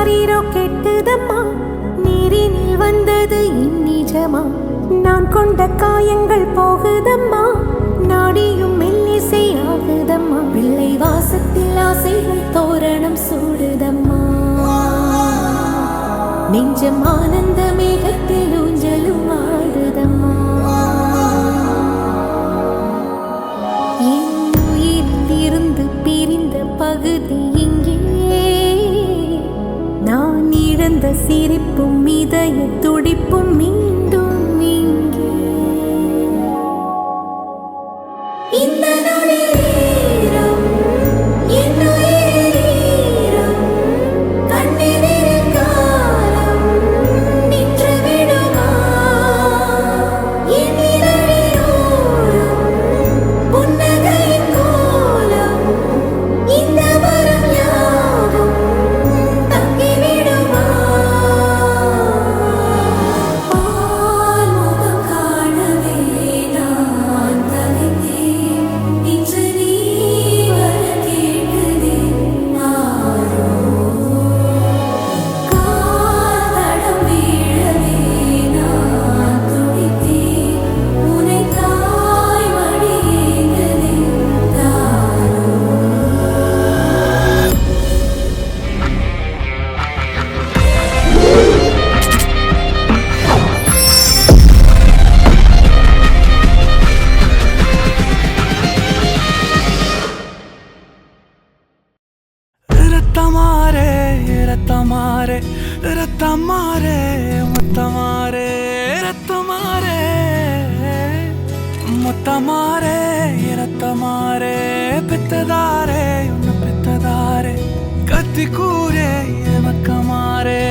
யாரீரோ கெட்டுதம்மா, நீரினில் வந்தது இந்நிஜமா. நான் கொண்ட காயங்கள் போகுதம்மா, நாடியும் மெல்லிசை ஆகுதம்மா. பிள்ளை வாசத்தில் ஆசைகள் தோரணம் சூடுதம்மா. நெஞ்சம் ஆனந்த மேகத்தில் ஊஞ்சலும் ஆடுதம்மா. என் உயிரில் இருந்து பிரிந்த பகுதி இங்கே, நான் இழந்த சிரிப்பும் இதய துடிப்பும் மீண்டும் இங்கே. இந்த நொடியில் ஈரம், என் உயிரில் ஈரம், கண்ணெதிரில் காலம் நின்று விடுமா? என் இதழில் ஓரம் புன்னகையின் கோலம், இந்த வரம் யாவும் தங்கிவிடுமா? பால்முகம் காணவே நான் தவித்தேன், இன்று நீ வர கேட்குதே ஆரோ. கால்தடம் வீழவே நான் துடித்தேன், உனை தாய் மடி ஏங்குதே தாரோ. ரத்தமாரே ரத்தமாரே ரத்தமாரே முத்தமாரே ரத்தமாரே முத்தமாரே ரத்தமாரே பெத்ததாரே உன்னை பெத்ததாரே கத்தி கூரே மக்கமாரே